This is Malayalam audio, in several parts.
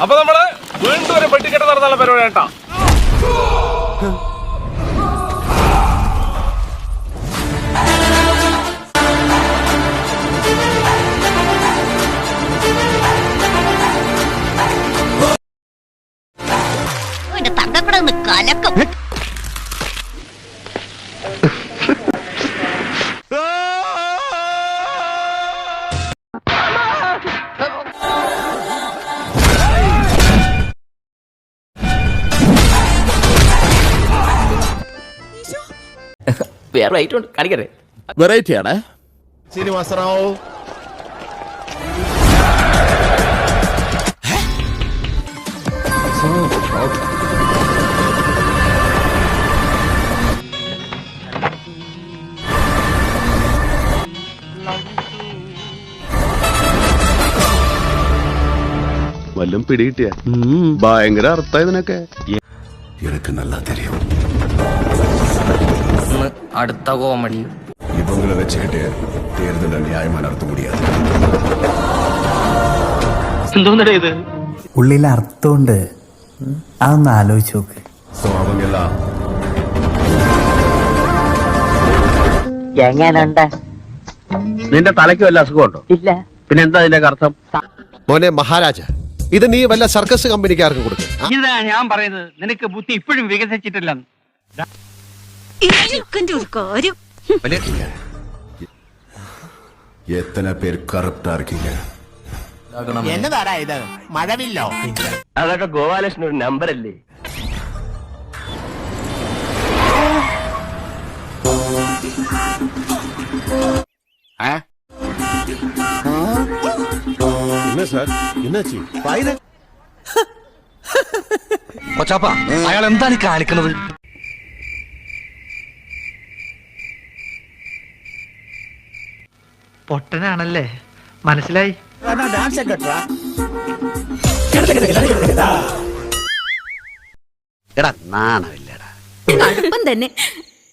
അപ്പൊ നമ്മള് വീണ്ടും ഒരു പെട്ടിക്കെട്ട് നടന്നുള്ള പരിപാടി കേട്ടാ. കലക്കും വേറെ ഐറ്റം ഉണ്ട്, കാണിക്കട്ടെ. വെറൈറ്റി ആണ് ശ്രീനിവാസറാവു. വല്ലതും പിടികിട്ടിയ ഭയങ്കര അർത്ഥം ഇതിനൊക്കെ. எனக்கு நல்லா தெரியும். അടുത്ത കോമഡി இவங்களை வச்சுக்கிட்டு தேர்தலை நியாயமா நடத்த முடியாது. ഇത് ഉള്ളിൽ അർത്ഥമുണ്ട്, അതൊന്ന് ആലോചിച്ച് നോക്ക്. அவங்க எல்லாம் എങ്ങനുണ്ട്? നിന്റെ തലയ്ക്ക് വല്ല അസുഖമുണ്ടോ? ഇല്ല. പിന്നെ എന്താ അതിന്റെ അർത്ഥം? മോനെ മഹാരാജ, ഇത് നീ വല്ല സർക്കസ് കമ്പനിക്കാർക്ക് കൊടുക്കും. ഇതാ ഞാൻ പറയുന്നത്, നിനക്ക് ബുദ്ധി ഇപ്പോഴും വികസിച്ചിട്ടില്ലെന്ന്. எத்தனை பேர் கரப்டா இருக்கீங்க? എന്നതാടാ ഇത്? മഴവില്ലോ? അതൊക്കെ ഗോപാലകൃഷ്ണൻ ഒരു നമ്പർ അല്ലേ? என்ன சார், என்னாச்சு? കൊച്ചാപ്പ, അയാൾ എന്താണ് ഈ കാണിക്കുന്നത്? പൊട്ടനാണല്ലേ, മനസ്സിലായി. എടാ നാണമില്ലടാ. കടുപ്പം തന്നെ.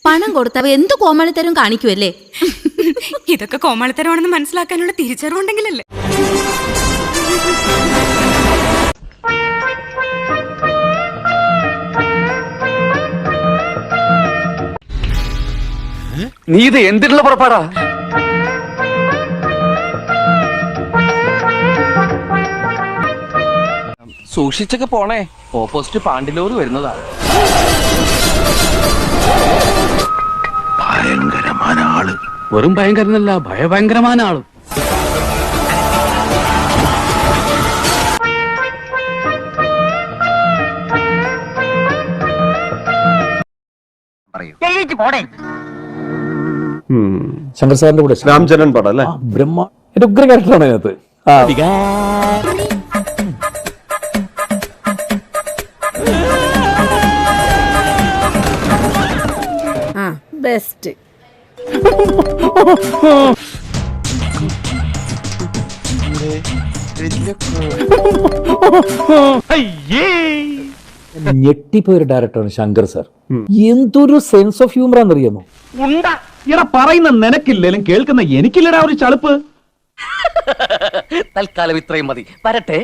പണം കൊടുത്തവ എന്ത് കോമാളിത്തരം കാണിക്കുമല്ലേ? ഇതൊക്കെ കോമാളിത്തരമാണെന്ന് മനസ്സിലാക്കാനുള്ള തിരിച്ചറിവുണ്ടെങ്കിലല്ലേ. നീ ഇത് എന്തിനുള്ള പുറപ്പാടാ? സൂക്ഷിച്ചൊക്കെ പോണേ, ഓപ്പോസിറ്റ് പാണ്ടിലോറ് വരുന്നതാണ്. ഭയങ്കരമായ ആള്. വെറും ഭയങ്കരനല്ല, ഭയഭയങ്കരമായ ആള്. ശങ്കർ സാറിന്റെ കൂടെ രാംചരൺ പടം അല്ലേ? ബ്രഹ്മ എന്റെ ഉഗ്ര ക്യാരക്ടറാണ് അതിനകത്ത്. ബെസ്റ്റ്. ഞെട്ടിപ്പോയൊരു ഡയറക്ടറാണ് ശങ്കർ സാർ. എന്തൊരു സെൻസ് ഓഫ് ഹ്യൂമർ ആണെന്നറിയാമോ? ഇയാളെ പറയുന്ന നിനക്കില്ലേലും കേൾക്കുന്ന എനിക്കില്ലടാ ഒരു ചളുപ്പ്. തൽക്കാലം ഇത്രയും മതി, വരട്ടെ.